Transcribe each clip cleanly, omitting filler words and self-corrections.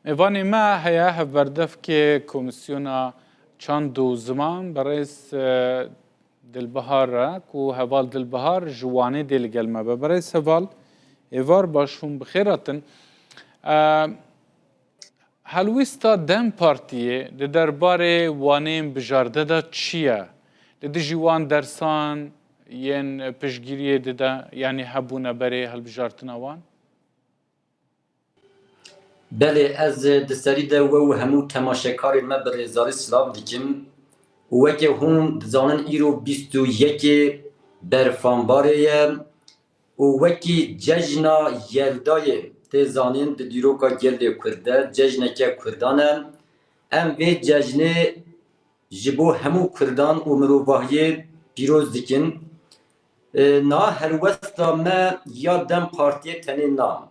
ایوانی ما هیا هفبردف که کمیسیونا چند و زمان برایس دلبهار را که هوال دلبهار جوانه دل گلمه به برایس هوال ایوار باشون بخیراتن هلویستا دم پارتیه ده درباره وانیم بجارده دا چیه؟ ده جوان درسان ین پشگیریه ده یعنی هبونه بره هل بجارتنا وان؟ بله از دسری ده و همو تماشاکار ما به رزاری سلاو دیکم وکه هم زانن ایرو 21 برفانباره وکی ججنا یلدای تزانین ده دیروکا گلد کرده ججنه که کردانه ام وی ججنه جبو همو کردان و مروباهی پیروز دیکن نا هر وستا ما یا دم پارتی تنین نام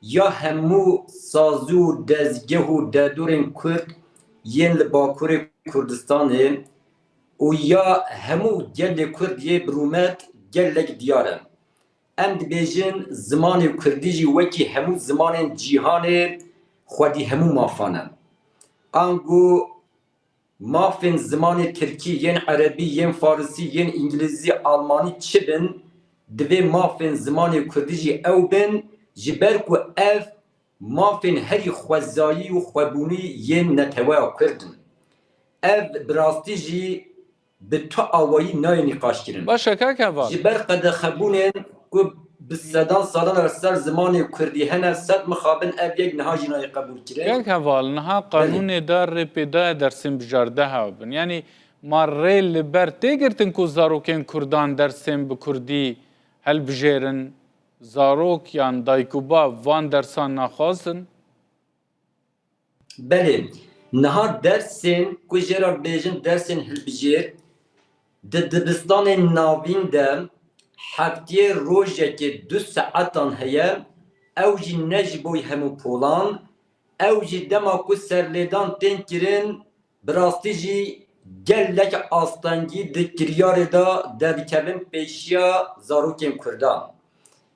یا همو سازو دزگه و دادورن کرد ین لباکور کردستانه و یا همو گل کرد یه برومت گلک دیاره ام دبیجن زمان کردیجی وکی همو زمان جیهان خودی همو مافانه انگو مافن زمان ترکی ین عربی ین فارسی ین انگلیزی آلمانی چه بن دوی مافن زمان کردیجی او بن جبر کو اف مافن هری خوزایی و خوابونی ین نتوه کردن اف براستی جی به تو آوایی نای نقاش کرن باشه که هوال جبر قد خبونن کو بسدان سالان ارسال زمان کردی هنه صد مخابن اف یک نهاجی نای قبول کرن که هوال نها قانون دار پیدا درسیم بجارده ها بن یعنی ماره لبر تیگرتن که زاروکین کردان درسیم بکردی هل بجیرن زاروک یان دایکوبا وان درسان نخواستن؟ بله نها درسین که جرار بیجن درسین هلبجیر دبستان ناوین ده هفته روزه که 2 ساعتان هیا اوجی نجبوی همو پولان اوجی دما کو سرلیدان تین کرن براستی جی گلک آستانگی دکریار دا دبکبن پیشیا زاروکیم کردان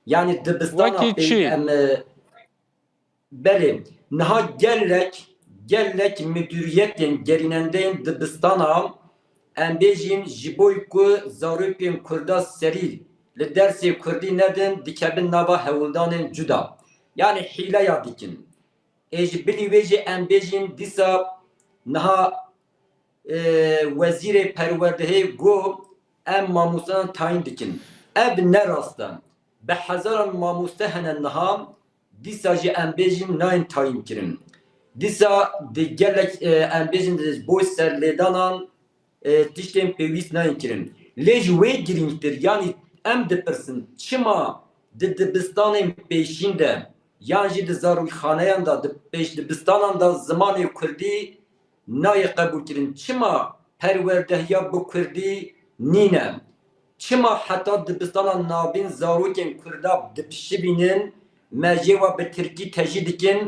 yani dibistana beli naha gelek müdüriyetin gerinendeyin dibistana embejin jiboy ku zarupim kurda seri li dersi kurdi nedin dikebin nava hevuldanin cuda yani hile ya dikin bili veji embejin disa naha vezire perverdehe go em mamusan tayin dikin ev ne rastan به هزاران ماموسته هنن نهام دیسا جی امبیجین ناین تایم کرن دیسا دی گلک امبیجین دی بوی سر لیدانان تیشتین پیویس ناین کرن لیج وی گرینگتر yani ام دپرسن چما دی دبستانین پیشین ده yani جی دی زاروی خانهان da پیش دبستانان da زمانی کردی نای قبول کرن چما پرورده یا بو کردی نینه چما حتی دبستان نابین زاروکن کرده دپشی بینن مجیوا به ترکی تجدیدکن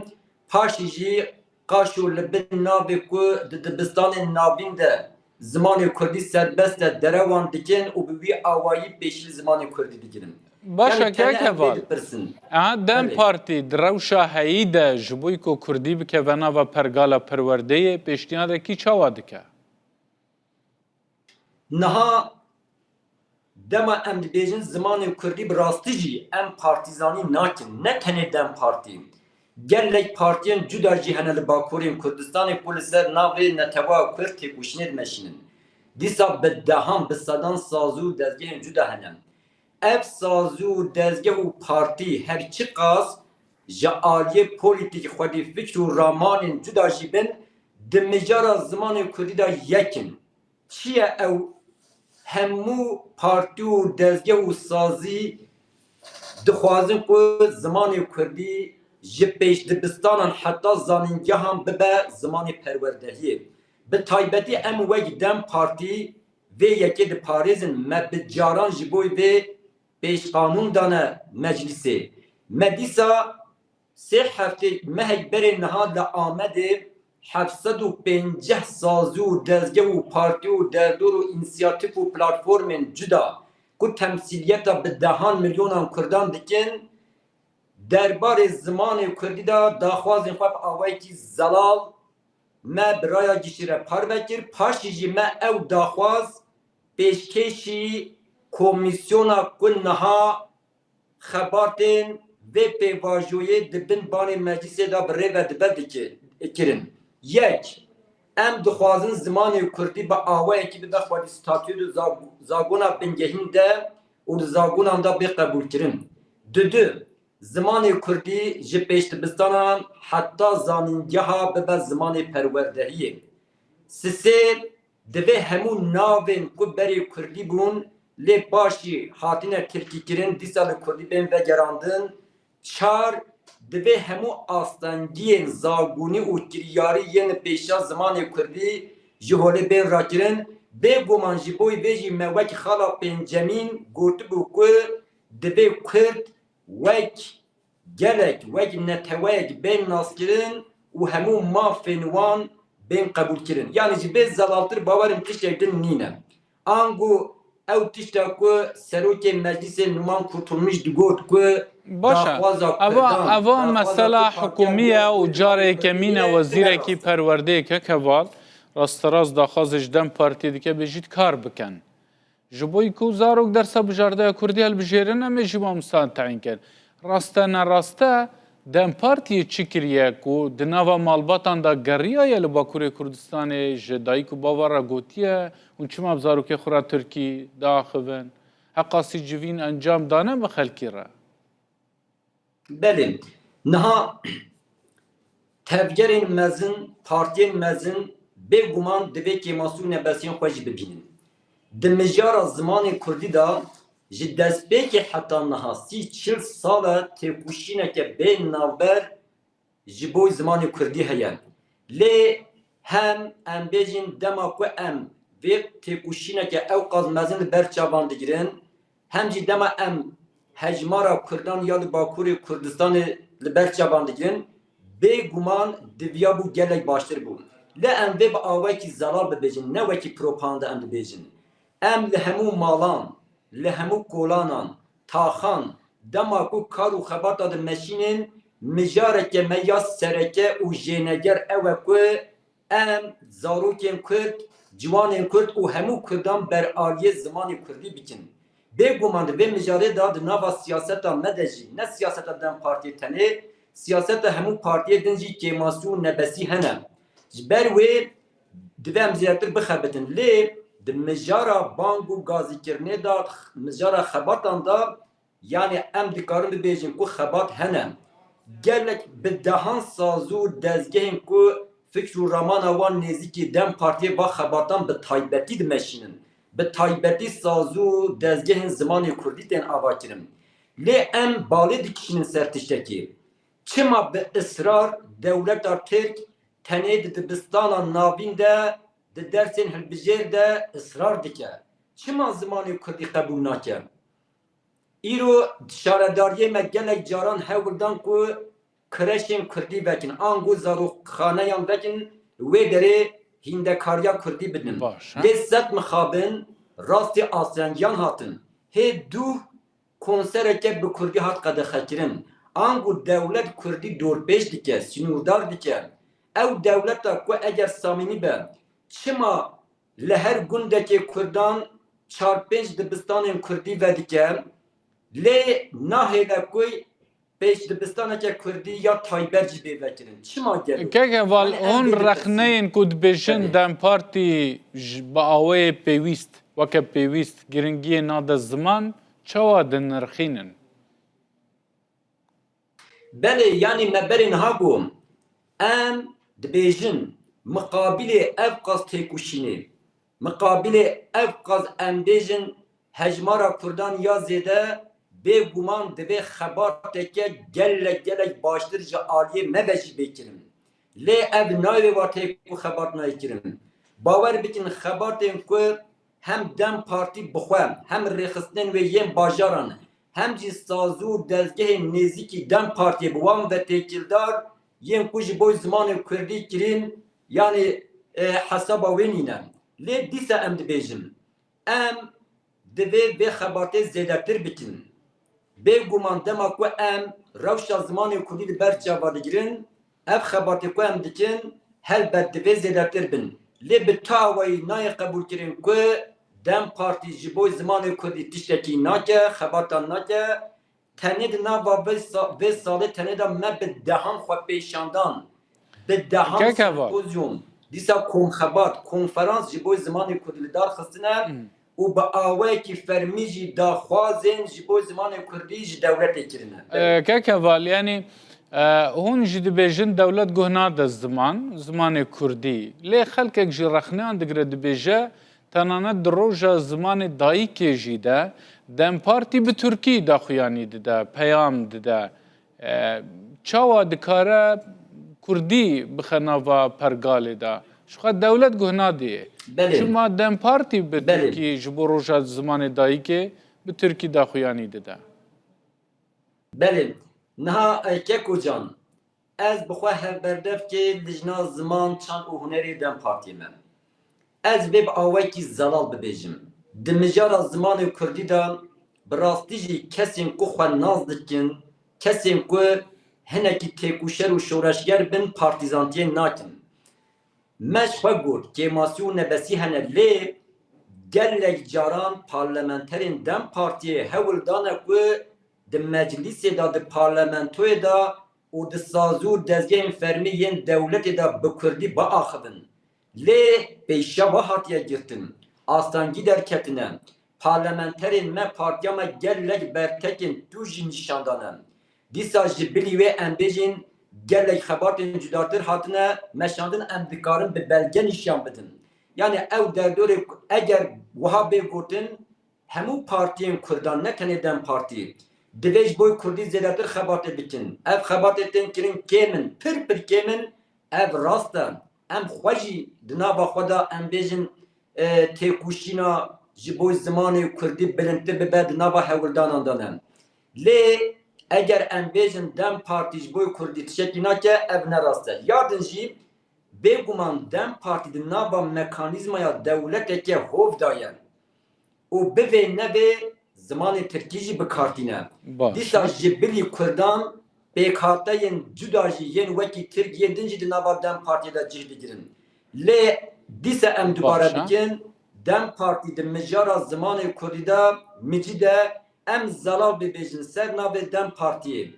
پاشیجی قاشو لبن نابی کو دبستان نابین ده زمان کردی سربست دروان دکن و بوی آوایی پیشی زمان کردی دکن باشه که هوال دم پارتی دروشا هیده جبوی کو کردی بکه ونا و پرگالا پرورده پیشتیاده کی چاوا دکه نها دما ام دبیجن زمان کردی براستی جی ام پارتیزانی ناکن نه تنه دم پارتی گلک پارتیان جدا جهنه لباکورین کردستان پولیسر ناوی نتوا کرد تکوشنید مشینن دیسا بدهان بسادان سازو دزگه جدا هنن اف سازو دزگه و پارتی هرچی قاس جعالی پولیتیک خودی فکر و رامانین جدا جیبن دمجارا زمان کردی دا یکن چیه او همو پارتی و دزگه و سازی دخوازن که زمان کردی جه پیش دبستانان حتی زانینگه هم ببه زمان پروردهیه به تایبتی ام وگ دم پارتی و یکی ده پاریزن مبجاران جبوی و پیش قانون دانه مجلسه مدیسا 3 هفته مهک بره نهاد آمده 750 سازو دزگه و پارتی و دردور و انسیاتیف و پلاتفورمن جدا که تمثیلیتا به 10 میلیون کردان دکن درباره زمان کردی دا داخوازین خواب آوایی که زلال ما برای گیشیره پر بکر پاشی جی ما او داخواز پیشکشی کمیسیونا کنها خباتین و پیواجوی دبن بان مجلس دا بره و دبر کرن یک ام دخوازن زمان کردی با آوایی که بده خواهی ستاتیو زاگونا بنگهین ده و زاگونا دا بی قبول کرن دو زمان کردی جی پیشتبستان حتی زانینگه به زمان پروردهیه سه دوی همون ناوین که بری کردی بون لی باشی حاتینه ترکی کرن دیسال کردی بین و گراندن چار دوی همو آستانگین زاگونی و کریاری ین پیشا زمان کردی جهولی بین را کرن به گمان جبوی بیجی موک خالا پنجمین گوتو بو که دوی کرد وک gelek wek netewek ben naskirin u hemû mafên wan bên qebûl kirin. Yani ji bê zelaltir bawerim tiştekdin nîne. Angu ew tişta ku serokê meclisê Numan Kurtulmuş digot ku باشه اوا مثلا حکومیه و جاره کمینه وزیرکی پرورده که کهوال راستراز داخوازش دم پارتی دیگه بجید کار بکن جبوی کو زاروک درسا بجارده کردی هل بجیرن امی جبا مستان تعیین کرد راسته نراسته دم پارتی چی کریه کو دناوا مالباتان دا گریه یا لباکوری کردستان جدایی کو باورا گوتیه اون چما بزاروک خورا ترکی داخوین حقاسی جوین انجام دانه بخلکی را بله نها tevgerên mezin, partiyên mezin bêguman divê kêmasûnê besiyên xwe jî bibînin. Di mijara zimanê Kurdî da ji destpêkê heta niha 30-40 sal e têkoşîneke bên navber ji bo zimanê Kurdî heye. Lê hem em bêjin dema ku em vê têkoşîneke ew qaz mezin li ber çavan digirin, hem jî dema em hejmara Kurdan ya li Bakurê Kurdistanê li ber çavan digirin, bêguman diviya bû gelek baştir bû. Lê em vê bi awayekî zelal bibêjin, ne wekî propaganda em dibêjin. Em li hemû malan, li hemû kolanan, taxan, dema ku kar û xebata di meşînin, mijareke me ya sereke û jêneger ew e ku em zarokên Kurd, ciwanên Kurd û hemû Kurdan beraliyê zimanê Kurdî bikin. Bêguman di vê mijarê da di nava siyaseta me de jî, ne siyaseta dem partiyê tenê, siyaseta hemû partiyê din jî kêmasî û nebesî hene. Ji ber wê divê em zêdetir bixebitin. Lê di mijara bang û gazîkirinê da, mijara xebatan da, yani em dikarin bibêjin ku xebat hene. Gelek bi dehan sazû dezgehên ku fikr û ramana wan nêzîkî dem partiyê va xebatan bi taybetî dimeşînin. Bi taybetî sazû dezgehên zimanê Kurdî tên avakirin. Lê em balê dikişinin ser tiştekî. Çima bi ısrar dewleta Tirk tenê di dibistana navîn de di dersên hilbijêr de ısrar dike. Çima zimanê Kurdî qebûl nake? îro şaredariyê me gelek caran hewirdan ku kireşên Kurdî vekin, angu zarokxaneyan vekin, wê derê hîndekariya Kurdî bidin. Lê set mixabin rastî asyangiyan hatin. Hê du konsereke bi Kurdî hat qedexekirin. Angu devlet Kurdî dorpêş dike, sinûrdar dike. Ew devleta ku eger samînî be, çima li her gundekê Kurdan 4-5 dibistanên Kurdî vedike, lê nahêle ku pêş dibistaneke Kurdî ya tayber jî bê vekirin. Çima gelo? Kekeval hûn rexneyên ku dibêjin dem partî bi awayê pêwîst, weke pêwîst giringiyê nade ziman, çawa dinirxînin? Belê yani me berê niha bûm. Em dibêjin muqabilê ev qaz têkoşînê, muqabilê ev qaz em bêjin hejmara Kurdan ya zêde bêguman divê xebateke gelek baştir ji aliyê me ve jî bêkirin. Lê ev nayê wa têku xebat naykirin. Bawer bikin xebatên ku hem dem partî bixwe, hem rêxistinên wê yên bajaran, hem jî sazû dezgehên nêzîkî dem partiyê bi wan ve têkildar yên ku ji bo zimanê Kurdî kirin, yani hesaba wê nîne. Lê dîsa em dibêjin, em divê vê xebatê zêdetir bikin. Bêguman dema ku em rewşa zimanê Kurdî li ber çava digirin, ev xebatê ku em dikin helbet divê zêdetir bin. Lê bi tawayî nayê qebûlkirin ku Dem Partî ji bo zimanê Kurdî tiştekî nake, xebatan nake, tenê di nava vê salê tenê de me bi dehan xwe pêşandan, bi dehan Kekeva. sempozyum, dîsa komxebat, konferans ji bo zimanê Kurdî li dar xistine û bi awayekî fermî jî daxwazên ji bo zimanê Kurdî ji dewletê kirine. Kekeval yani hûn jî dibêjin dewlet guh nade zimanê Kurdî. Lê xelkek ji rexneyan digire dibêje tenanet di roja zimanê dayîkê jî de Dem Partî bi Tirkî daxuyanî dide, peyam dide. Çawa dikare Kurdî bixe nava pergalê de. Şuxa dewlet guh nadiye. Belê. Çima Dem Partî bi Belê. Tirkî ji bo roja zimanê dayîkê bi Tirkî daxuyanî dide. Belê, niha Keko can, ez bixwe hevberdevkê dijna ziman, çand û hunerê Dem Partiyê me. Ez vê bi awayekî zelal bibêjim. Di mijara zimanê Kurdî de bi rastî jî kesên ku xwe naz dikin, kesên ku hinekî têkuşer û şoreşger bin partîzantiyê nakin. Me ji xwe got kêmasî û nebesî hene lê gelek caran parlamenterên Dem Partiyê hewil dane ku di meclîsê de di parlamentoyê de û di sazû û dezgehên fermî yên dewletê de bi Kurdî biaxivin. Lê pêşeva hatiye girtin, astangî derketine, parlamenterên me partiya me gelek bertekên tû jî nîşandane. Dîsa ji bilî wê em bêjin gelek xebatên cudatir hatine meşandin em dikarin bi belge nîşan bidin. Yani ew derdorê eger wiha bê gotin hemû partiyên Kurdan ne tenê Dem Partî divê ji bo Kurdî zêdetir xebatê bikin. Ev xebatê tên kirin kêmin, pir kêmin, ev rast e. Em xwe jî di nava xwe de em bêjin têkuşîna ji bo zimanê Kurdî bilindtir bibe di nava hewildanan de ne. Lê eger em bêjin Dem Partî ji bo Kurdî tişekî nake ev ne rast e. Yadin jî bêguman Dem Partî di nava mekanîzmaya dewletekê hov daye û bivê nevê zimanê Tirkî jî bikartîne. Baş. Dîsa ji bilî Kurdan pêkhateyên cuda jî yên wekî Tirkiyê din jî di nava Dem Partiyê de cih digirin. Lê dîsa em dubare Başa. bikin Dem Partî di mijara zimanê Kurdî de micî de em zelal bibêjin ser navê Dem Partiyê.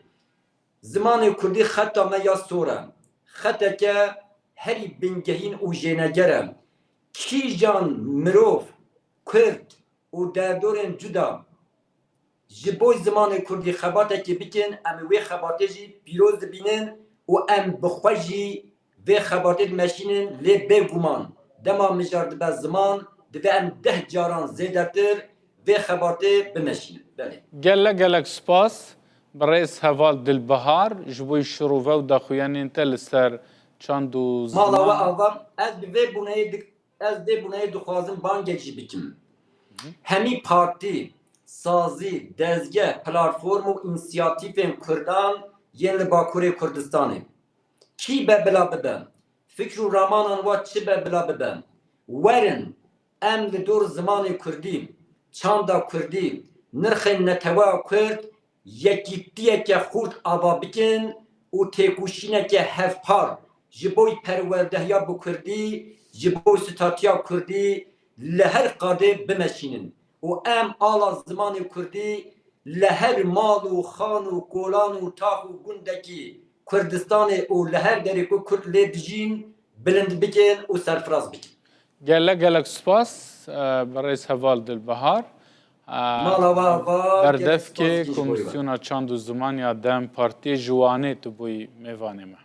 Zimanê Kurdî xeta me ya sor e. Xeteke herî bingehîn û jêneger e. Kîjan mirov, Kurd û derdorên cuda ji bo zimanê Kurdî xebatekê bikin, em wê xebatê jî pîroz dibînin û em bi xwe jî vê xebatê dimeşînin lê bêguman dema mijar dibe ziman dibe em 10 caran zêdetir vê xebatê bimeşînin. Belê. Gelek spas برئیس هوال دلبهار جبوی شروع و دخویانین تل سر چند و Mala ve زمان avam ez bi vê bunayê dixwazim bangekî bikim. Hemî partî, sazî, dezgeh, platform û înisiyatîfên Kurdan yên li Bakurê Kurdistanê. Kî be bila bibe? Fikr û ramanan wa çi be bila bibe? Werin em li dor zimanê Kurdî, çanda Kurdî, nirxên netewa Kurd yekîtiyeke xurt ava bikin û têkuşîneke hevpar ji bo perwerdehiya bi Kurdî, ji bo statiya Kurdî li her qadê bimeşînin. û em ala zimanê Kurdî li her mal û xan û kolan û tax û gundekî Kurdistanê û li her derê ku Kurd lê dijîn bilind bikin û serfiraz bikin. gelek spas برئیس هوال دلبهار Mala ve avam بردف که کمیسیون چند و زمان یا دم پارتی جوانه تو بوی میوانه ما